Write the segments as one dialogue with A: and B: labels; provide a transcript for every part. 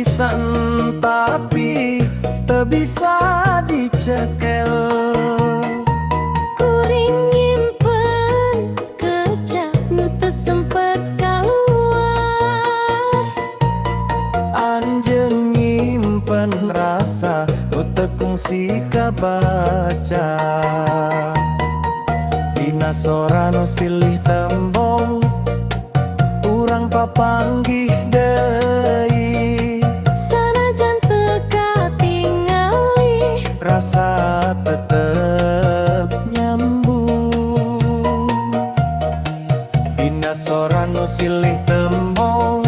A: pisan tapi tak bisa dicekel.
B: Kuring nyimpen kecap nu teu sempet kaluar.
A: Anjeun nyimpen rasa nu teu kungsi kabaca. Dina sora nu silih tembong urang papanggih deui.
B: Sanajan teu katingali
A: Rasa tetep nyambung. Dina sora nu silih tembong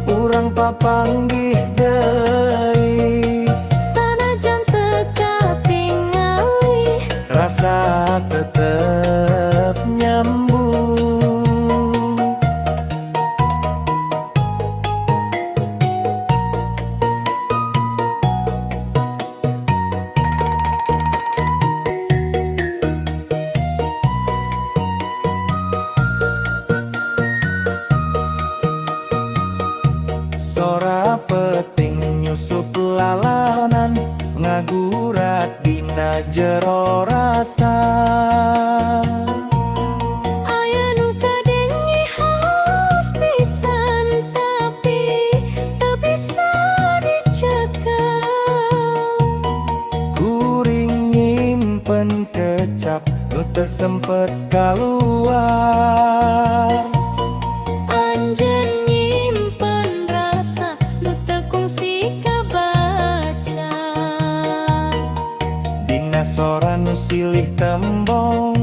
A: urang papanggih deui.
B: sanajan teu katingali
A: Rasa tetep nyambung. Sora peting nyusup lalanan ngagurat dina jero rasa.
B: aya nu kadengi haus pisan tapi teu bisa dicekel.
A: Kuring nyimpen kecap nu teu sempet kaluar.
B: Anjeun nyimpen rasa nu teu kungsi kabaca.
A: Dina sora nu silih tembong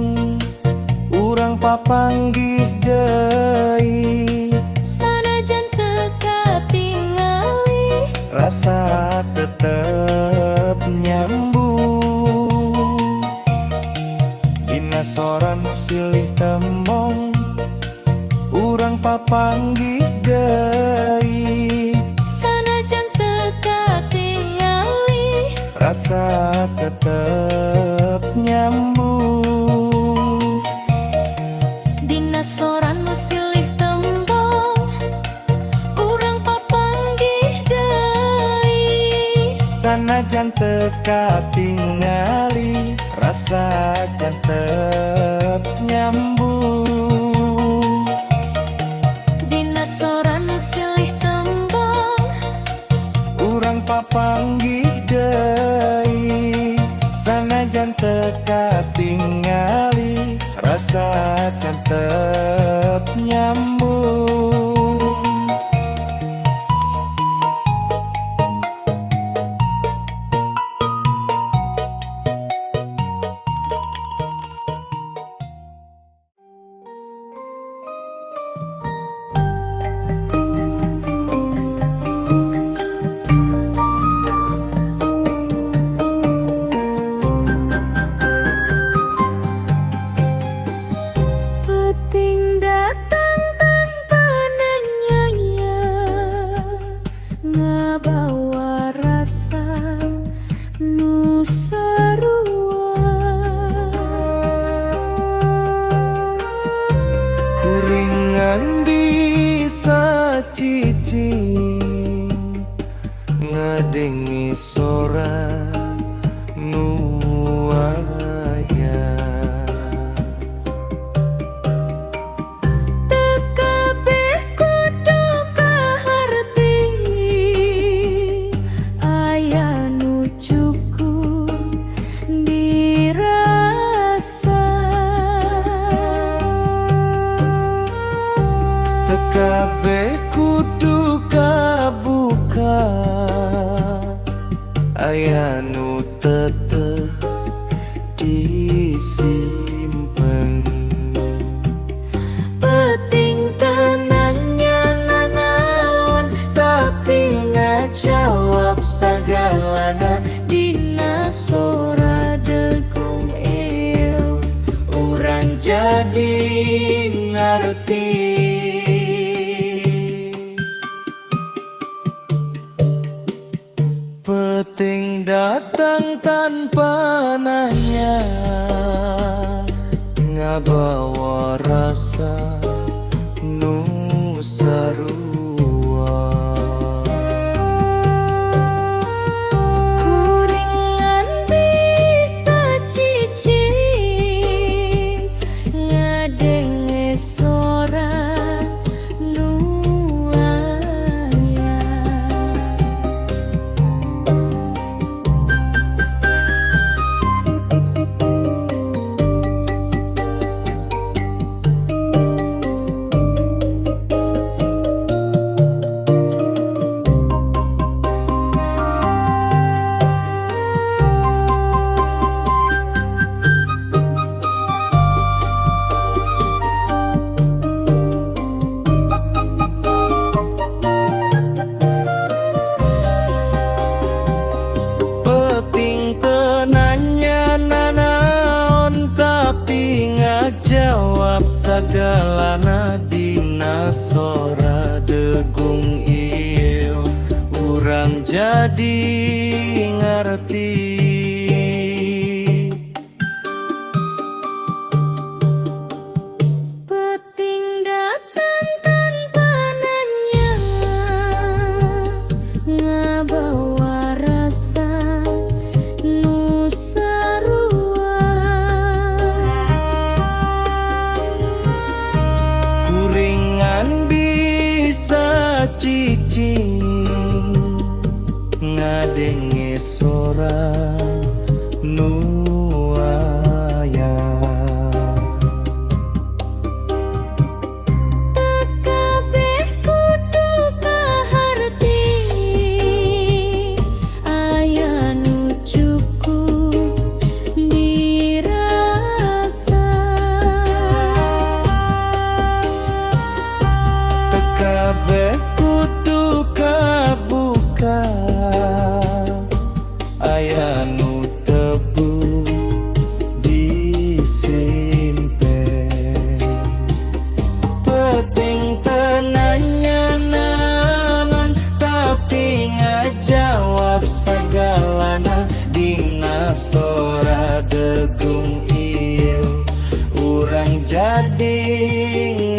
A: urang papanggih deui.
B: Sanajan teu katingali
A: Rasa tetep nyambung. Dina sora nu silih tembong urang papanggih deui.
B: sanajan teu katingali
A: Rasa tetep nyambung.
B: dina sora nu silih tembong urang papanggih deui.
A: Sanajan teu katingali rasa tetep nyambung.
B: Dina sora nu silih tembong
A: Urang papanggih deui. Sanajan teu katingali rasa tetep nyambung.
B: Peting datang tanpa nanya, ngabawa rasa nu sarua.
A: Kuringan bisa cicing ngadengi sora nu aya.
B: Teu kabeh kudu kaharti, aya nu cukup dirasa.
A: Teu kabeh kudu kabuka, aya nu tetep disimpen.
B: Peting tanahnya nanaon, tapi ngajawab sagalana. Dina sora degung eo, urang jadi ngarti.
A: Peting datang tanpa nanya, ngabawa rasa nu sarua.
B: ngadenge sora nuaya.
A: Peting tenanya nanaon tapi ngajawab sagalana dina sora degung ieu urang jadi ngerti.
B: Peting datang tanpa nanya, ngabawa rasa nu sarua.
A: Kuringan bisa cicing ngadenge sora nuaya.
B: Kabeh kudu kaharti, aya nu cukup dirasa.
A: Kabeh kudu kabuka, aya nu tebu disimpen. Peting tenanya nanon tapi ngajawab sagalana dina sora degung ieu urang jadi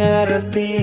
A: ngerti.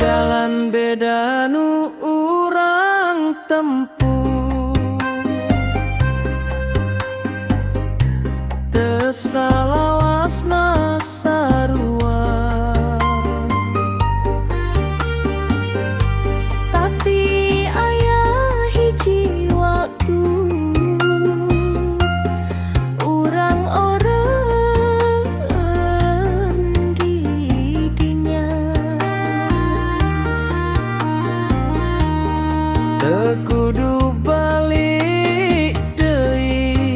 A: Jalan beda nu urang tempuh, teu salawasna sarua.
B: Tapi aya hiji waktu urang-orang di dinya.
A: Teu kudu balik deui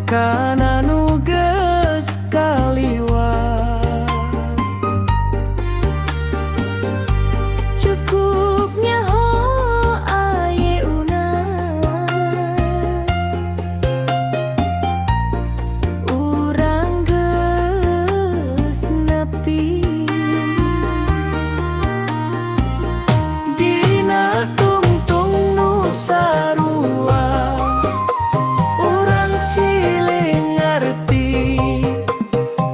A: kana nu geus kaliwat.
B: Cukupnya ho ayeuna urang geus nepi.
A: Dina tungtung nu sarua urang silih ngarti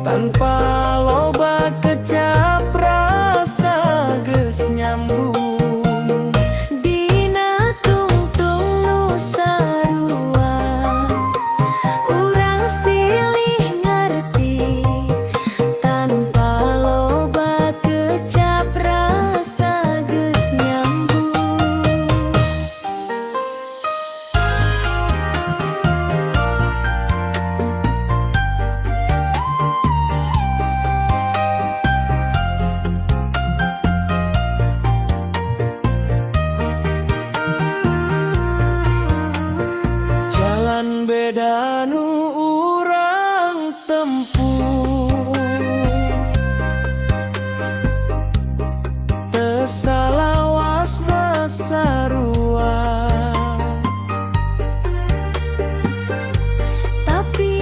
A: tanpa loba kecap rasa geus nyambung.
B: Dina tungtung nu sarua urang silih ngarti tanpa loba kecap rasa geus nyambung.
A: Jalan beda nu urang tempuh, teu salawasna sarua.
B: tapi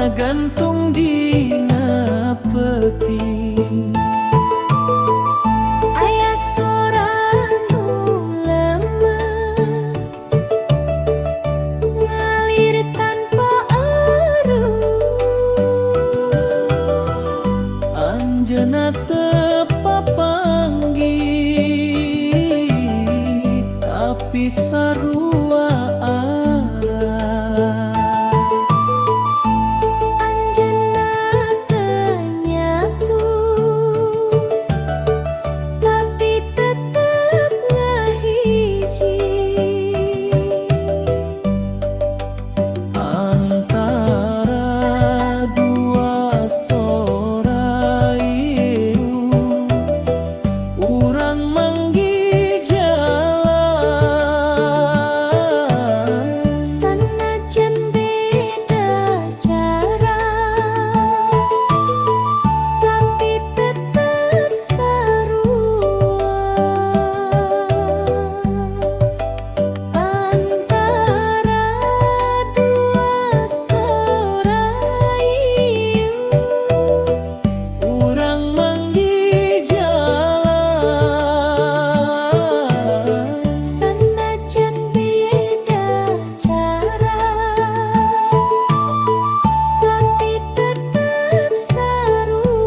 A: ngagantung dina peti.
B: Aya sora nu lemes ngalir tanpa eureut.
A: Anjeunna teu papanggih tapi sarua arah.
B: Anjeunna teu nyatu tapi tetep ngahiji.
A: Antara dua sora ieu urang manggi jalan.
B: Sanajan beda cara tapi tetep sarua. Antara dua sora ieu
A: Urang manggi jalan.
B: sanajan beda cara tapi tetep sarua.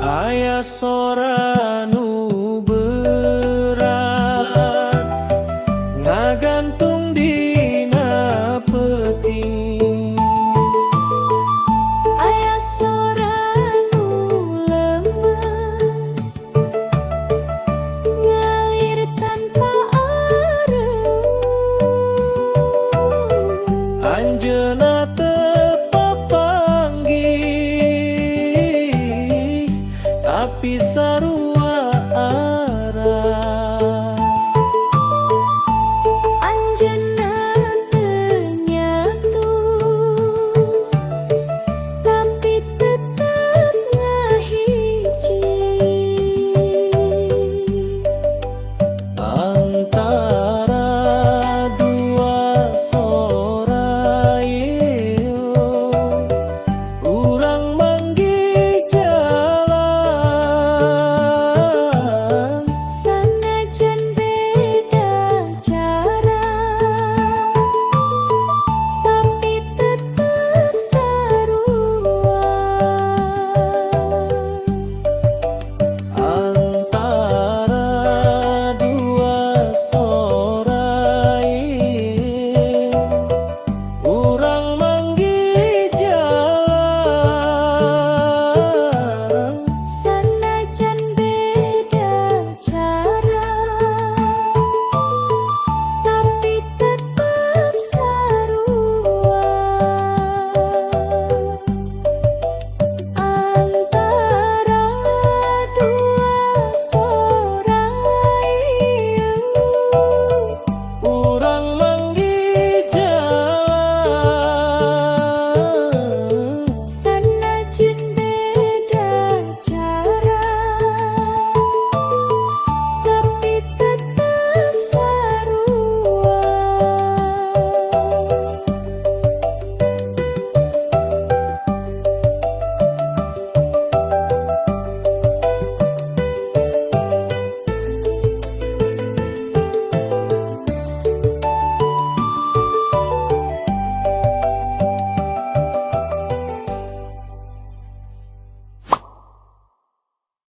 A: Aya sora nu berat ngagantung